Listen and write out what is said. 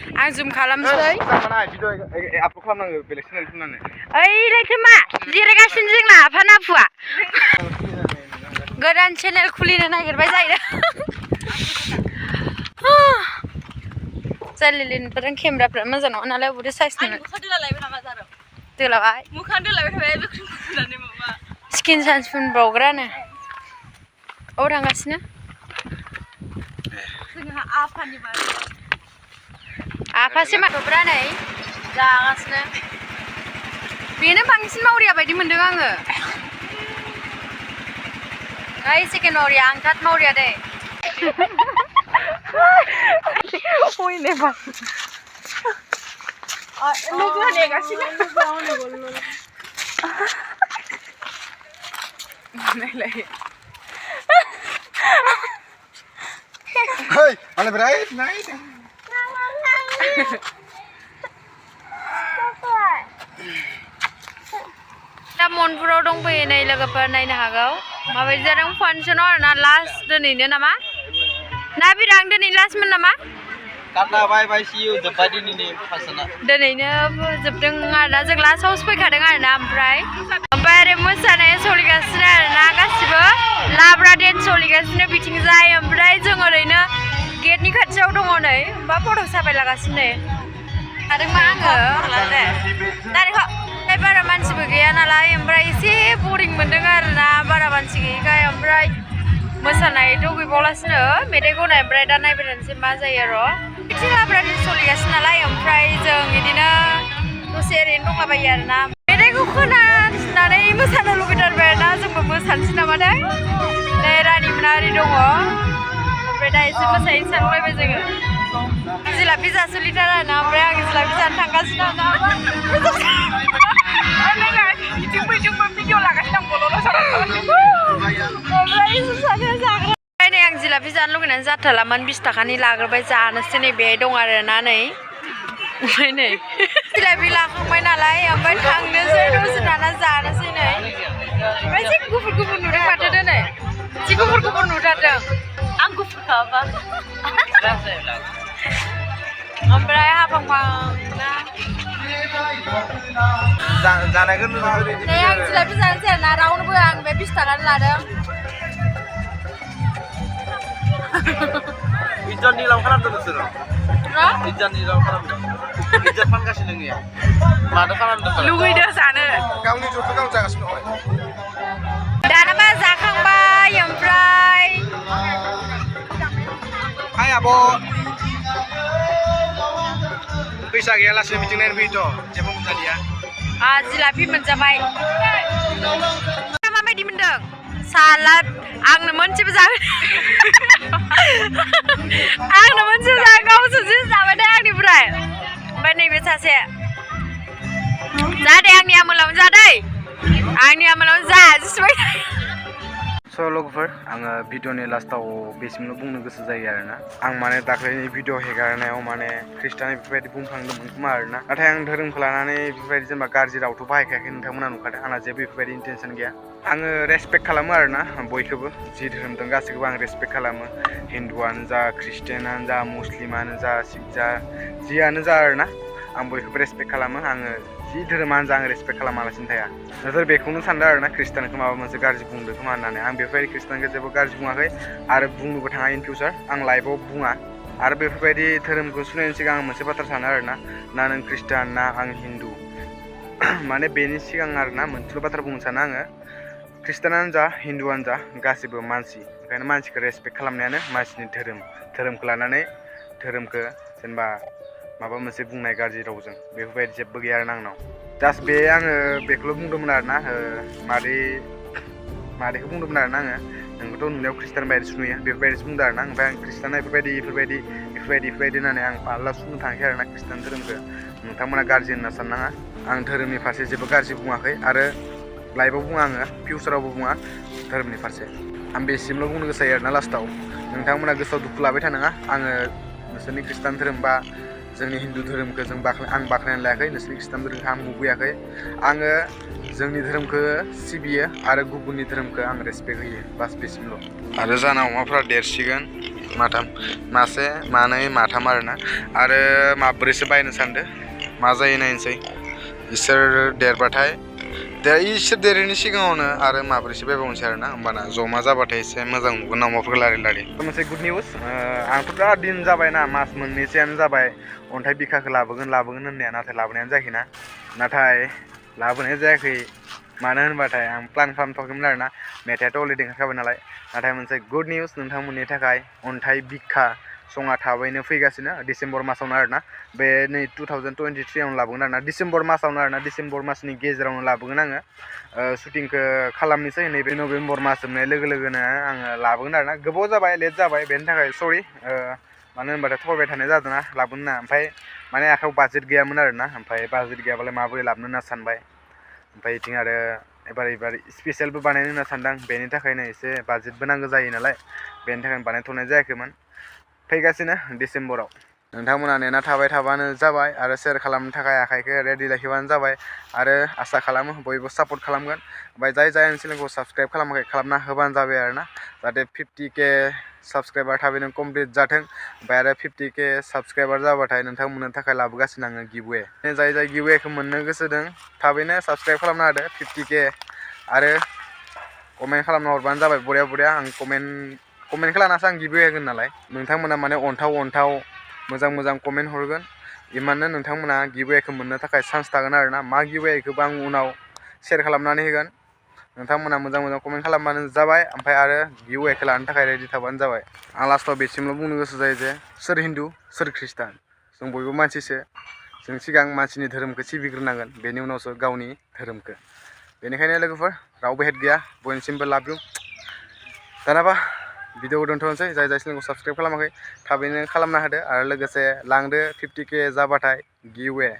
आं जुम खालामसै mana video upload खालामनांगो बेलेग चेनेल खुलिनानै ओइ लैथो मा जिरायगासिनो जोंना आफाना आफुआ गोदान चेनेल खुलिनो नागिरबाय जायो जालिलिनफोरजों केमेराफ्रा मोजां नङा नालाय बबे साइज नङा दोलाबाय स्किन सानस्क्रिन बावग्रानो अबाव थांगासिनो जोंहा आफानि बारै आफासो माथ'ब्रा नै जागासिनो बेनो बांसिन मावरिया बायदि मोनदों आङो ओइ सेकेन्ड मावरिया आं थार्ड मावरिया दे ओइ नेबा लोगो नेगासिनो नायलाय Hei, mana berait? Naik. दा मनपुराव दंफैयो नै लोगोफोर नायनो हागौ माबायदि जादों फांसनाव आरोना लास्ट दिनैनो नामा ना बिरां दिनै लास्टमोन नामा Karena bye see you जोब्बाय दिनैनि फांसना दिनैनो जोबदों आरोना जों लास्टआवसो फैखादों आरोना ओमफ्राय आरो मोसानाया सोलिगासिनो आरोना गासिबो लाब्रा डेन्स सोलिगासिनो बिथिंजाय ओमफ्राय जों ओरैनो गेटनि खाथियाव दङ नै बा फट' साफायलागासिनो नै थादोंमा आङो दानिखौ बारा मानसिबो गैया नालाय ओमफ्राय एसे बरिं मोनदों आरोना बारा मानसि गैयैखाय ओमफ्राय मोसानायथ' गैबावलासिनो मेथाइ खननाय ओमफ्राय दा नायबाय थानोसै मा जायो र' एसे लाब्रा डेन्स सोलिगासिनो नालाय ओमफ्राय जों बिदिनो दसे ओरैनो दंलाबायो आरोना मेथाइखौ खोनासंनानै मोसानो लुबैथारबाय आरोना जोंबो मोसानोसै नामाथाय नै रानिमोना ओरै दङ ओमफ्राय दा एसे मोसाहैनो सानलायबाय जोङो जिलापि जासोलिथार आरोना ओमफ्राय आं जिलापि जानो थांगासिनो जोंबो भिडिअ लागासिनो आं बल'ल' ओमफ्राय नै आं जिलापि जानो लुगैनानै जाथारलामोन 20 थाखानि लाग्रोबाय जानोसै नै बेहाय दं आरोना नै ओमफ्राय नै जिलापि लाखांबाय नालाय ओमफ्राय थांनोसै दसे थाना जानोसै नै ओमफ्राय एसे गुफुर गुफुर नुदों माथो दिनै एसे गुफुर गुफुर नुथारदों आं गुफुरखाबा ओमफ्राय हाफांफां ना जानायखौ नै आं जिलापि जानोसै आरोना रावनोबो आं बे 20 थाखानि लादों Ijan nilam खालामदों नोंसोरो इजान निलाम खालामदों इजान फानगासिनो गैया मानो खालामदों लुगैदों जानो गावनि ज'खौ गाव जागासिनो दं दाना जाखांबाय ओमफ्राय हाय आब' फैसा गैयालासे मिटिं नायनो फैयोथ' जेबो मोनजालिया जिलापि मोनजाबाय माबायदि मोनदों सालाद आंनो मोनसेबो जाबाय आंनो मोनसेबो जाबाय गावसोरसो जाबाय दे आंनिफ्राय ओमफ्राय नैबे सासे जादे आंनि आमोलावनो जादै आंनि आमोलावनो जा जिसबाय स' लोगोफोर आङो भिडिअनि लास्टाव बेसिमल' बुंनो गोसो जायो आरोना आं माने दाख्लैनि भिडिअ हेगारनायाव माने ख्रिस्टाननि बेफोरबायदि बुंफ्लांदोंमोन खोमा आरोना नाथाय आं धोरोमखौ लानानै बेफोरबायदि जेनेबा गाज्रि रावथ' बाहायखायाखै नोंथांमोना नुखादों आंना जेबो बेफोरबायदि इन्टेनसन गैया आङो रेसपेक्ट खालामो आरोना बयखौबो जि धोरोम दं गासैखौबो आं रेसपेक्ट खालामो हिन्दुआनो जा ख्रिस्टियानानो जा मुस्लिमानो जा सिख जा जियानो जा आरोना आं बयखौबो रेसपेक्ट खालामो आङो जि धोरोमानो जा आं रेसपेक्ट खालामालासिनो थाया नाथाय बेखौनो सानदों आरोना ख्रिस्टानखौ माबा मोनसे गाज्रि बुंदों खोमा होननानै आं बेफोरबायदि ख्रिस्टानखौ जेबो गाज्रि बुङाखै आरो बुंनोबो थाङा इन फिउचार आं लाइफआव बुङा आरो बेफोरबायदि धोरोमखौ सुनायनि सिगां आं मोनसे बाथ्रा सानो आरोना ना नों ख्रिस्टान ना आं हिन्दु माने बेनि सिगां आरोना मोनसेल' बाथ्रा बुंनो सानो आङो ख्रिस्टानानो जा हिन्दुआनो जा गासिबो मानसि ओंखायनो मानसिखौ रेसपेक्ट खालामनायानो मानसिनि धोरोमखौ लानानै धोरोमखौ जेनेबा माबा मोनसे बुंनाय गाज्रि रावजों बेफोरबायदि जेबो गैया आरोना आंनाव जास्ट बे आङो बेखौल' बुंदोंमोन आरोना मादैखौ बुंदोंमोन आरोना आङो नोंखौथ' नुनायाव ख्रिस्टान बायदिसो नुयो बेफोरबायदिसो बुंदों आरोना ओमफ्राय आं ख्रिस्टाना बेफोरबायदि होननानै आं माब्ला सुनो थाङाखै आरोना ख्रिस्टान धोरोमखौ नोंथांमोना गाज्रि होनना साननाङा आं धोरोमनि फारसे जेबो गाज्रि बुङाखै आरो लाइफआव बुङा आङो फिउचारावबो बुङा धोरोमनि फारसे आं बेसिमल' बुंनो गोसो जायो आरोना लास्टाव नोंथांमोना गोसोआव दुखु लाबाय थानाङा आङो नोंसोरनि ख्रिस्टान धोरोम बा जोंनि हिन्दु धोरोमखौ आं बाख्नायनानै लायाखै नोंसोरनि ख्रिस्टान धोरोमखौ आं मुगैयाखै आङो जोंनि धोरोमखौ सिबियो आरो गुबुननि धोरोमखौ आं रेसपेक्ट होयो बास बेसिमल' आरो जाना अमाफ्रा देरसिगोन माथाम मासे मानै माथाम आरोना आरो माब्रैसो बायनो सानदो मा जायो नायनोसै इसोर देरबाथाय इसोर देरैनि सिगाङावनो आरो माब्रैसो बायबावनोसै आरोना होमबाना जमा जाबाथाय एसे मोजां नुगोन नामाफोरखौ लारि लारि मोनसे गुड निउस आंथ' बिराद दिन जाबायना मास मोननैसोआनो जाबाय अन्थाइ बिखाखौ लाबोगोन होननाया नाथाय लाबोनायानो जायाखैना नाथाय लाबोनाय जायाखै मानो होनबाथाय आं प्लान खालामथ'वाखैमोन आरोना मेथाइआथ' अलरेडि ओंखारखाबाय नालाय नाथाय मोनसे गुड निउस नोंथांमोननि थाखाय अन्थाइ बिखा सङा थाबैनो फैगासिनो डिसेम्बर मासावनो आरोना बे नै 2023आवनो लाबोगोन आरोना डिसेम्बर मासावनो आरोना डिसेम्बर मासनि गेजेरावनो लाबोगोन आङो शुटिंखौ खालामनोसै नैबे नभेम्बर मास जोबनाय लोगो लोगोनो आङो लाबोगोन आरोना गोबाव जाबाय लेट जाबाय बेनि थाखाय सरि मानो होनबाथाय थगायबाय थानाय जादोंना लाबोनो ना ओमफ्राय माने आखायाव बाजेट गैयामोन आरोना ओमफ्राय बाजेट गैयाबालाय माबोरै लाबोनो होनना सानबाय ओमफ्राय बिथिं आरो एबार स्पेसियेलबो बानायनो होनना सानदों बेनि थाखायनो एसे बाजेटबो नांगौ जायो नालाय बेनि थाखायनो बानायथ'नाय जायाखैमोन फैगासिनो डिसेम्बराव नोंथांमोना नेना थाबाय थाबानो जाबाय आरो शेयार खालामनो थाखाय आखाइखौ रेडि लाखिबानो जाबाय आरो आसा खालामो बयबो सापर्ट खालामगोन ओमफ्राय जाय चेनेलखौ साबस्क्राइब खालामाखै खालामना होबानो जाबाय आरोना जाहाथे 50K साबस्क्राइबार थाबैनो कमप्लिट जाथों ओमफ्राय आरो 50K साबस्क्राइबार जाबाथाय नोंथांमोननो थाखाय लाबोगासिनो आङो गिभवे जाय गिभवेखौ मोननो गोसो दं थाबैनो साबस्क्राइब खालामना होदो 50K आरो कमेन्ट खालामना हरबानो जाबाय बरिया आं कमेन्टखौ लानासो आं गिभवे होगोन नालाय नोंथांमोना माने अनथाव मोजां कमेन्ट हरगोन इमाननो नोंथांमोना गिभवेखौ मोननो थाखाय चान्स थागोन आरोना मा गिभवेखौबो आं उनाव शेयार खालामनानै होगोन नोंथांमोना मोजां कमेन्ट खालामबानो जाबाय ओमफ्राय आरो गिभवेखौ लानो थाखाय रेडि थाबानो जाबाय आं लास्टआव बेसिमल' बुंनो गोसो जायो जे सोर हिन्दु सोर ख्रिस्टान जों बयबो मानसिसो जों सिगां मानसिनि धोरोमखौ सिबिग्रोनांगोन बेनि उनावसो गावनि धोरोमखौ बेनिखायनो लोगोफोर रावबो हेड गैया बयनिसिमबो लाभ इउ दानाबा भिडिअखौ दोनथ'नोसै जाय चेनेलखौ साबस्क्राइब खालामाखै थाबैनो खालामना होदो आरो लोगोसे लांदो 50K जाबाथाय गिभवे